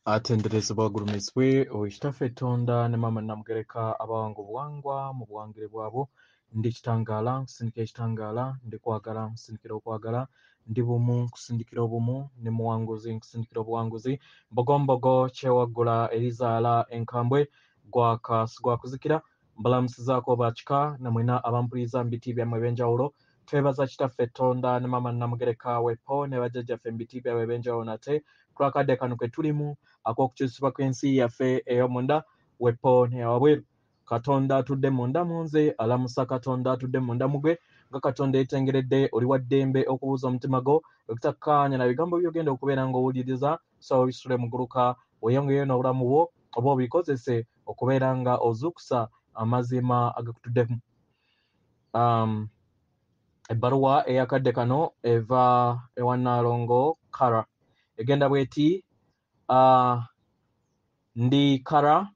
atenderezebwa agulumizibwe owekitaffe ettonda ne maama namugereka abawanga obuwangwa mu buwangire bwabo. Ndi kitangaala nsindikira ekitangaala, ndi kwagala nsindikira okwagala, ndi bumu nkusindikira obumu, ne muwanguzi nkusindikira obuwanguzi. Mbogombogo kyewaggula erizaala enkambwe gwaka sigwakuzikira. Mbalamusizaako bakika namwena abampuliriza mu biti byammwe eb'enjawulo. Twebaza kitaffe ettonda ne maama namugereka wepo ne bajjajjaffe mu biti byabwe eb'enjawulo nate kulwakadde kano ke tulimu ak'okukyusibwa kw'ensi yaffe ey'omunda wepo ne wabweru. Katonda atudde munda mu nze, alamusa Katonda atudde munda mu gwe, nga Katonda yeetengeredde oli wa ddembe okubuuza omutima gwo okutakkaanya na bigambo by'ogenda okubeera ng'owuliriza, so bisule muguluka weeyongeyo n'obulamu bwo oba obikozese okubeera nga ozuukusa amazima agakutuddemu. Ebbaluwa eyakadde kano eva ewa Nalongo Kara egenda bweti ndi Kara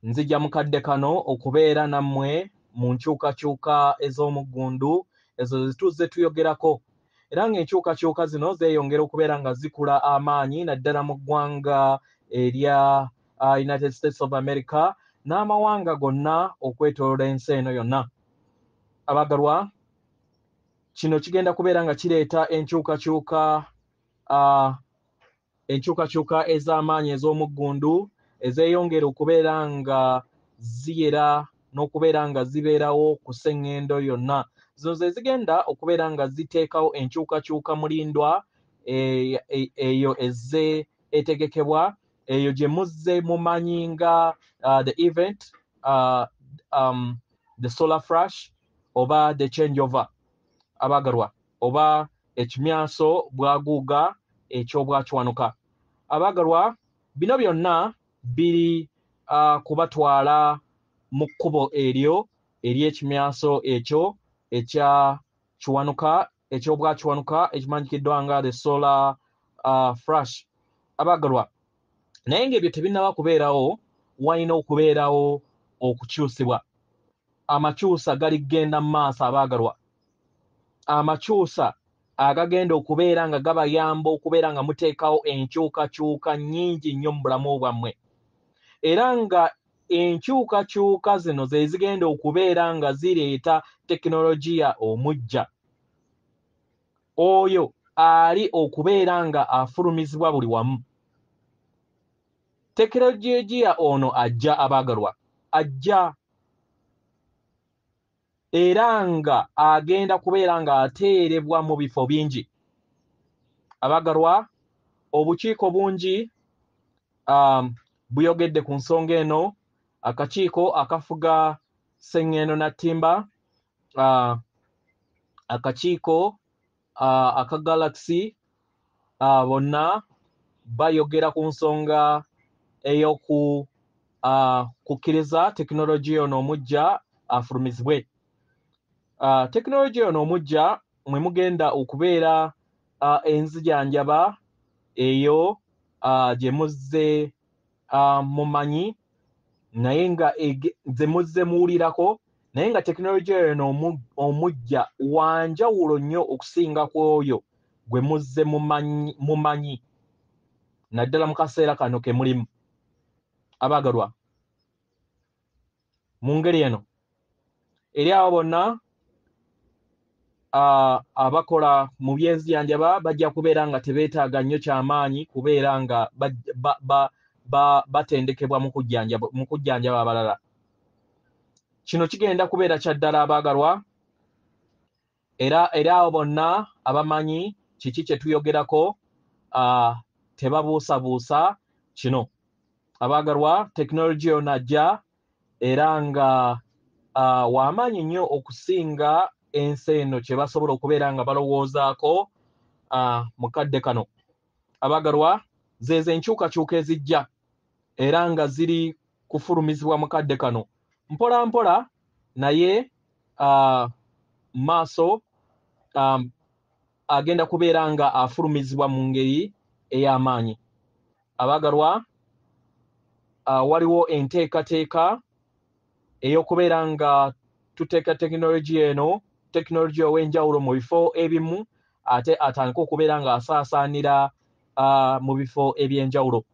nzija mu kadde kano okubeera nammwe mu nkyukakyuka ez'omuggundu ezo zituzze tuyogerako, era ng'enkyukakyuka zino zeeyongera okubeera nga zikula amaanyi naddala mu ggwanga erya United States of America n'amawanga gonna okwetooloola ensi eno yonna. Abagalwa, kino kigenda kubeera nga kireeta enkyukakyuka ez'amaanyi ez'omuggundu ezeeyongera okubeera nga ziyera n'okubeera nga zibeerawo ku sseŋŋendo yonna. Zino ze zigenda okubeera nga ziteekawo enkyukakyuka mulindwa eyo ezze etegekebwa, eyo gye muzze mumanyi nga the event, the solar flash oba the changeover abagalwa, oba ekimyaso bwaguuga eky'obwakiwanuka. Abagalwa, bino byonna biri kubatwala mu kkubo eryo ery'ekimyaso ekyo ekya kiwanuka eky'obwakiwanuka ekimanyikiddwa nga the solar flash. Abagalwa, naye ng'ebyo tebinnaba kubeerawo, walina okubeerawo okukyusibwa. Amakyusa gali kgenda mu maaso abaagalwa, amakyusa agagenda okubeera nga gabayamba okubeera nga muteekawo enkyukakyuka nnyingi nnyo mu bulamu bwammwe, era nga enkyukakyuka zino ze zigenda okubeera nga zireeta tekinologiya omujja, oyo ali okubeera nga afulumizibwa buli wamu. Tekinologiya ono ajja abaagalwa, ajja era nga agenda kubeera nga ateerebwa mu bifo bingi. Abagalwa, obukiiko bungi buyogedde ku nsonga eno. Akakiiko akafuga sseŋŋendo Nattimba, akakiiko aka Galaxy, bonna bayogera ku nsonga ey'okukkiriza tekinologiya ono omujja afulumizibwe. Tekinologiya ono omujja mwe mugenda okubeera enzijanjaba eyo gye muzze mumanyi naye nga ze muzze muwulirako, naye nga tekinologiya eno omujja wanjawulo nnyo okusinga ku oyo gwe muzze mumanyi naddala mu kaseera kano ke mulimu. Abaagalwa, mu ngeri eno eri abo bonna abakola mu byenzijanjaba bajja kubeera nga tebeetaaga nnyo kyamaanyi kubeera nga batendekebwa mu kujjanjaba abalala. Kino kigenda kubeera kya ddala abaagalwa, era abo bonna abamanyi kiki kye tuyogerako tebabuusabuusa kino. Abaagalwa, tekinologiya ono ajja era nga w'amaanyi nnyo okusinga ensi eno kye basobola okubeera nga balowoozaako mu kadde kano. Abaagalwa, zezo enkyukakyuka ezijja era nga ziri kufulumizibwa mu kadde kano mpola mpola, naye maaso agenda kubeera nga afulumizibwa mu ngeri ey'amaanyi. Abaagalwa, waliwo enteekateeka ey'okubeera nga tuteeka tekinologiya eno, tekinologiya ow'enjawulo mu bifo ebimu, ate atandika okubeera nga asaasaanira mu bifo ebyenjawulo.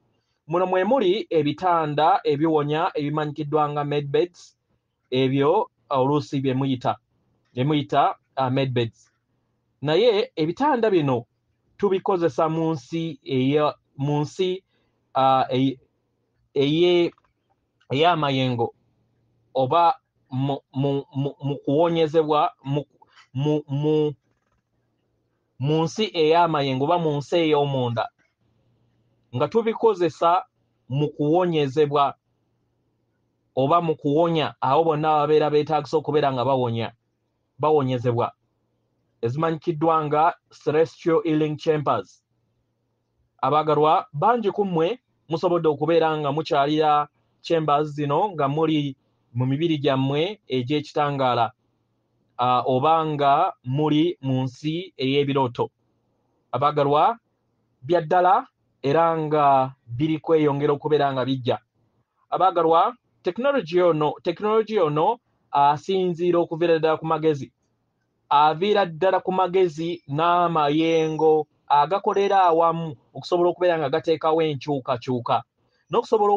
Muno mwe muli ebitanda ebiwonya ebimanyikiddwa nga medbeds, ebyo oluusi bye muyita medbeds. Naye ebitanda bino tubikozesa mu nsi ey'amayengo oba mu kuwonyezebwa mu nsi ey'amayengo oba mu nsi ey'omunda, nga tubikozesa mu kuwonyezebwa oba mu kuwonya awo bonna babeera beetagisa okubeera nga bawonyezebwa, ezimanyikiddwa nga celestial healing chambers. Abaagalwa bangi ku mmwe musobodde okubeera nga mukyalira chambers zino nga muli mu mibiri gyammwe egy'ekitangaala oba nga muli mu nsi ey'ebirooto. Abaagalwa bya ddala era nga biri kweyongera okubeera nga bijja. Abaagalwa tekinologi ono asinziira okuviira ddala ku magezi, aviira ddala ku magezi n'amayengo agakolera awamu okusobola okubeera nga gateekawo enkyukakyuka n'okusobola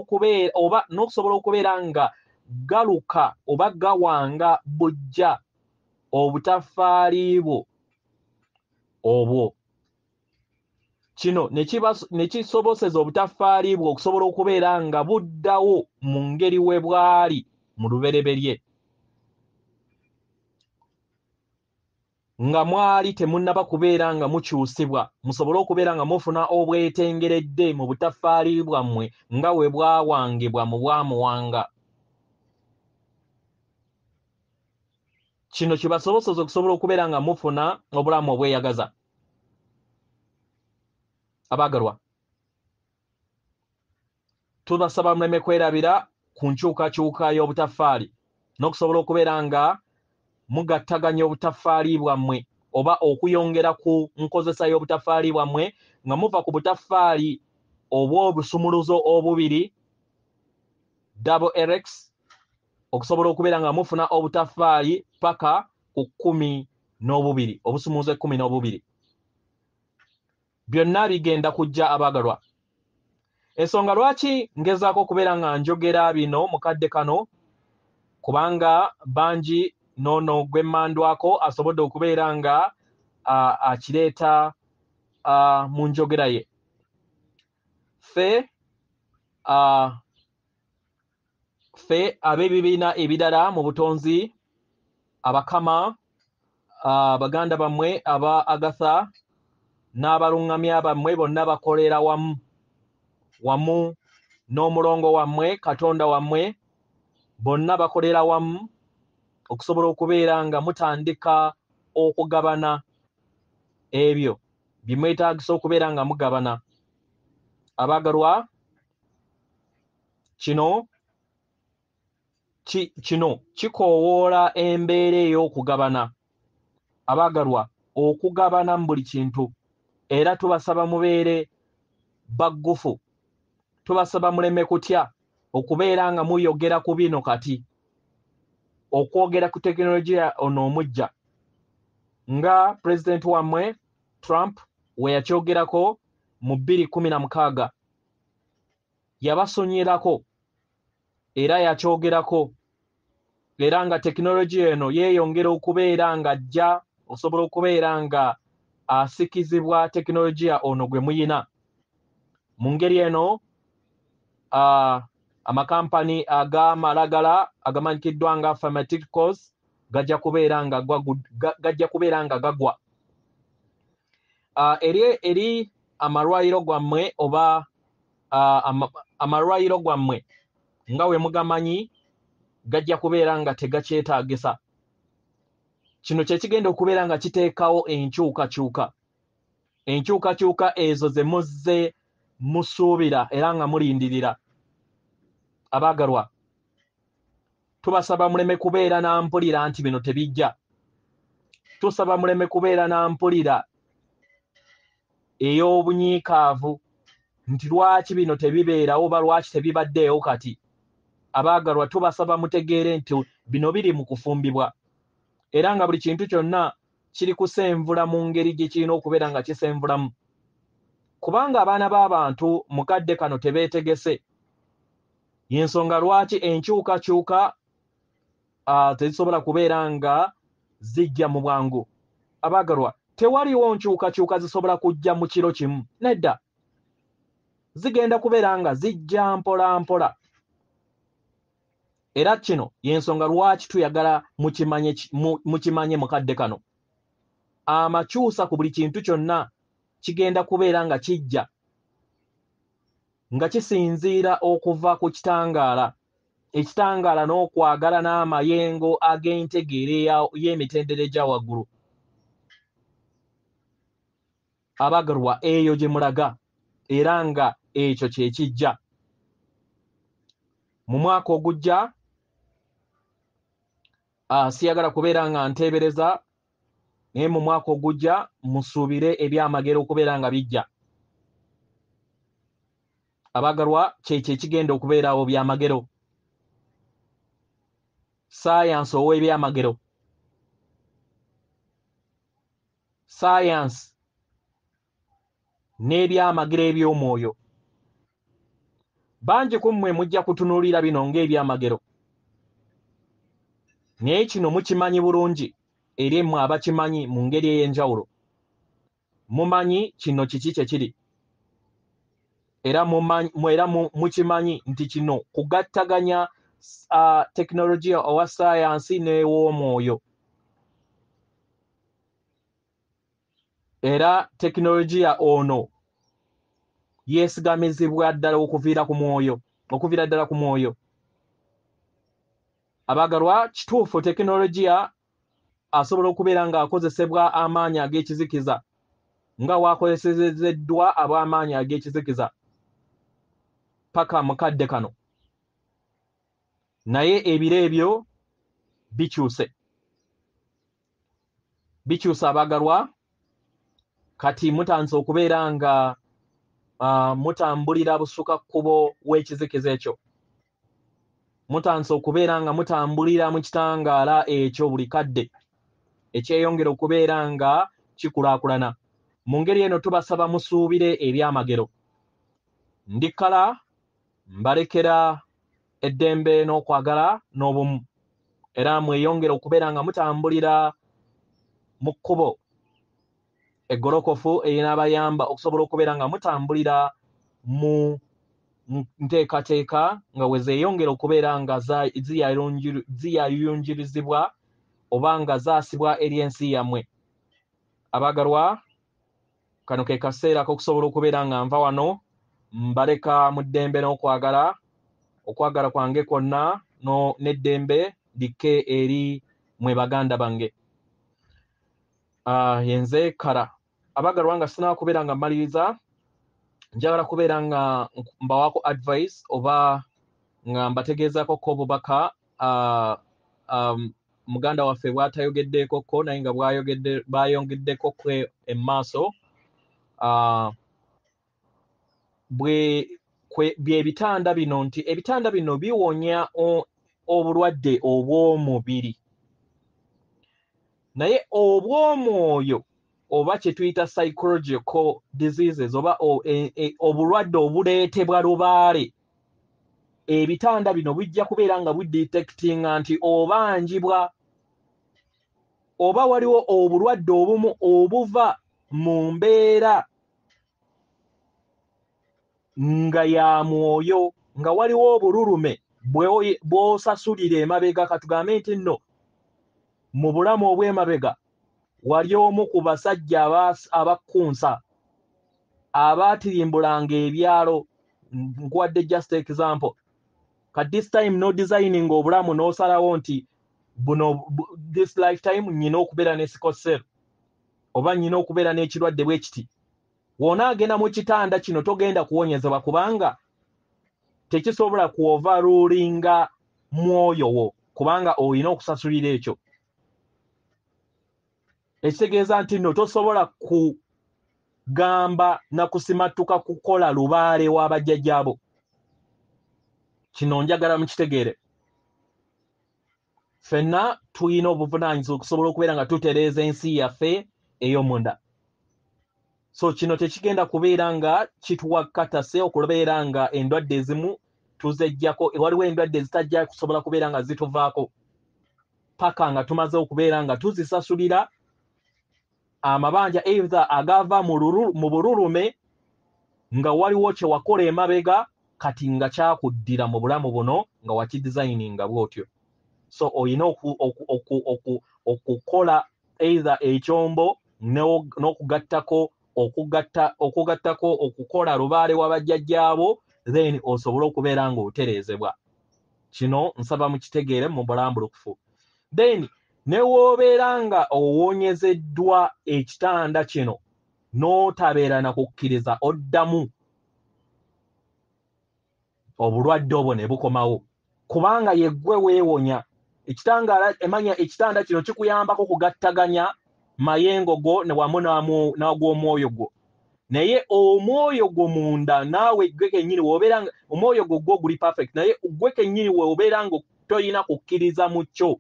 okubeera nga galuka oba gawanga bujja obutafaali bwo obwo. Kino ne kisoboseza obutafaali bwo okusobola okubeera nga buddawo mu ngeri we bwali mu lubereberye, nga mwali temunnaba kubeera nga mukyusibwa, musobole okubeera nga mufuna obwetengeredde mu butafaali bwammwe nga we bwawangibwa mu bwamuwanga. Kino kibasoboseza okusobola okubeera nga mufuna obulamu obweyagaza. Abaagalwa, tubasaba muleme kwerabira ku nkyukakyuka y'obutafaali n'okusobola okubeera nga mugattaganya obutafaali bwammwe oba okuyongera ku nkozesa y'obutafaali bwammwe nga muva ku butafaali obw'obusumuluzo obubiri double RX okusobola okubeera nga mufuna obutafaali paka ku 12 obusumuluzo 12. Byonna bigenda kujja abaagalwa. Ensonga lwaki ngezaako okubeera nga njogera bino mukadde kano, kubanga bangi nono gwemmandwako asobodde okubeera nga akireeta mu njogera ye. Ffe ab'ebibiina ebirala mu butonzi, abakama, baganda bammwe aba Agatha n'abaluŋŋamya bammwe bonna bakolera wamu n'omulongo wammwe Katonda wammwe, bonna bakolera wamu okusobola okubeera nga mutandika okugabana ebyo bye mwetaagisa okubeera nga mugabana. Abaagalwa, kino kikoowoola embeera ey'okugabana. Abaagalwa, okugabana mu buli kintu, era tubasaba mubeere baggufu, tubasaba muleme kutya okubeera nga muyogera ku bino kati, okwogera ku tekinologiya ono omujja nga pulezidenti wammwe Trump we yakyogerako mu 2016 yabasonyerako era yakyogerako, era nga tekinologiya eno yeeyongera okubeera nga ajja osobola okubeera nga asikizibwa tekinologiya ono gwe muyina. Mu ngeri eno amakampani ag'amalagala agamanyikiddwa nga pharmaceuticals gajja kubeera nga gagwa. Eri amalwaliro gwammwe oba amalwaliro gwammwe nga we mugamanyi gajja kubeera nga tegakyetaagisa. Kino kye kigenda okubeera nga kiteekawo enkyukakyuka ezo ze muzze musuubira era nga mulindirira. Abaagalwa, tubasaba muleme kubeera na mpulira nti bino tebijja. Tusaba muleme kubeera na mpulira ey'obunyiikaavu nti lwaki bino tebibeerawo oba lwaki tebibaddeewo kati. Abaagalwa, tubasaba mutegeere nti bino biri mu kufumbibwa, era nga buli kintu kyonna kiri kusenvula mu ngeri gye kirina okubeera nga kisenvulamu. kubanga abaana b'abantu mukadde kano tebeetegese. Yensonga lwaki enkyukakyuka tezisobola kubeera nga zijja mu bwangu. Abaagalwa, tewaliwo nkyukakyuka zisobola kujja mu kiro kimu. Nedda. Zigenda kubeera nga zijja mpola mpola. Era kino yensonga lwaki tuyagala mukimanye mukadde kano. Amakyusa ku buli kintu kyonna kigenda kubeera nga kijja nga kisinziira okuva ku kitangaala. Ekitangaala n'okwagala n'amayengo ag'entegeere y'emitendera egya waggulu. Abaagalwa, eyo gye mulaga era nga ekyo kye kijja. Mu mwaka ogujja siyagala kubeera nga nteebereza, naye mu mwaka ogujja musuubire ebyamagero okubeera nga bijja. Abaagalwa, kyekyo ekigenda okubeerawo byamagero. Science ow'ebyamagero. Science n'ebyamagero eby'omwoyo. Bangi ku mmwe mujja kutunuulira bino ng'ebyamagero. Naye kino mukimanyi bulungi eri mmwe abakimanyi mu ngeri ey'enjawulo. Mumanyi kino kiki kye kiri. Era mukimanyi nti kino kugattaganya tekinologiya owa sayansi n'ew'omwoyo. Era tekinologiya ono yeesigamizibwa ddala okuviira ddala ku mwoyo. Abaagalwa, kituufu tekinologiya asobola okubeera ng'akozesebwa amaanyi ag'ekizikiza nga waakozesezeddwa ab'amaanyi ag'ekizikiza paka mukadde kano. Naye ebiro ebyo bikyuse. Abaagalwa, kati mutandise okubeera nga mutambulira busukka kkubo w'ekizikiza ekyo. Mutandise okubeera nga mutambulira mu kitangaala ekyo buli kadde ekyeyongera okubeera nga kikulaakulana. Mu ngeri eno tubasaba musuubire ebyamagero. Ndikkala mbalekera eddembe n'okwagala n'obumu. Era mweyongera okubeera nga mutambulira mu kkubo eggolokofu erinaabayamba okusobola okubeera nga mutambulira mu nteekateeka nga we zeeyongera okubeera nga ziyayunjirizibwa oba nga zaasibwa eri ensi yammwe. Abaagalwa, kano ke kaseera k'okusobola okubeera nga nva wano mbaleka mu ddembe n'okwagala. Okwagala kwange kwonna n'eddembe likke eri mwe baganda bange. Yenze Kala. Abaagalwa, nga sinaba kubeera nga mmaliriza, njagala kubeera nga mbawaako advice oba nga mbategeezaako ko obubaka muganda waffe bw'atayogeddeekokko naye nga bayongeddeko emmaaso. By'ebitanda bino nti ebitanda bino biwonya obulwadde obw'omubiri. Naye obw'omwoyo oba kye tuyita psychological diseases oba obulwadde obuleetebwa lubaale, ebitanda bino bijja kubeera nga budetectinga nti obanjibwa oba waliwo obulwadde obumu obuva mu mbeera nga ya mwoyo, nga waliwo obululume bw'osasulira emabega. Katugambe nti nno mu bulamu obw'emabega wali omu ku basajja abakkunsa abaatirimbulanga ebyalo. Nkuwadde just example. Ka this time no designing obulamu n'osalawo nti buno this lifetime nyina okubeera ne sickle cell oba nyina okubeera n'ekirwadde bwe kiti. W'onaagenda mu kitanda kino togenda kuwonyezebwa kubanga tekisobola kuovarulinga mwoyo wo kubanga olina okusasulira ekyo. Ekitegeeza nti nno tosobola kugamba na kusimattuka kukola lubaale w'abajjajjaabo. Kino njagala mukitegeere. Ffenna tulina obuvunaanyizibwa okusobola okubeera nga tutereeza ensi yaffe ey'omunda. So kino tekigenda kubeera nga kituwakatase okubeera nga endwadde ezimu tuzejjako, waliwo endwadde zitajja kusobola kubeera nga zituvaako paka nga tumaze okubeera nga tuzisasulira amabanja either agava mu bululume nga waliwo kye wakola emabega kati nga kyakuddira mu bulamu buno nga wakidesigninga bwotyo. So oyina okukola either ekyombo n'okugattako okukola lubaale wabajjajjaabo then osobola okubeera nga otereezebwa. Kino nsaba mukitegeere mu bulambulukufu. Then ne woobeera nga owonyezeddwa ekitanda kino n'otabeera na kukkiriza oddamu, obulwadde obwo ne bukomawo kubanga yeggwe weewonya. Ekitangaala emanya ekitanda kino kikuyambako kugattaganya mayengo go ne wamu n'agw'omwoyo gwo. Naye omwoyo gwo munda naawe ggwe kennyini woobeera nga omwoyo gwo guli perfect, naye ggwe kennyini woobeera nga toyina kukkiriza mu kyo,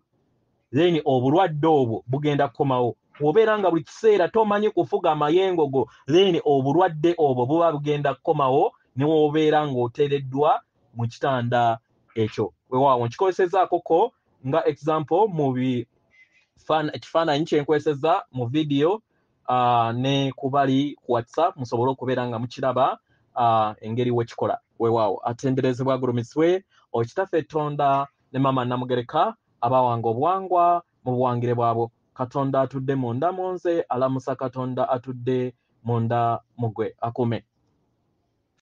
then obulwadde obwo bugenda kukomawo. Woobeera nga buli kiseera tomanyi kufuga amayengo go, then obulwadde obwo buba bugenda kukomawo ne woobeera ng'oteereddwa mu kitanda ekyo. Weewaawo nkikozesezaako nga example mu ekifaananyi kye nkozesezza mu video ne kubali ku WhatsApp musobole okubeera nga mukiraba engeri wekikola. Weewaawo atenderezebwa agulumiswe Okitaffe Tonda ne Maama Namugereka abawanga obuwangwa mu buwangire bwabo. Katonda atudde munda mu nze, alamusa Katonda atudde munda mu ggwe. Akume.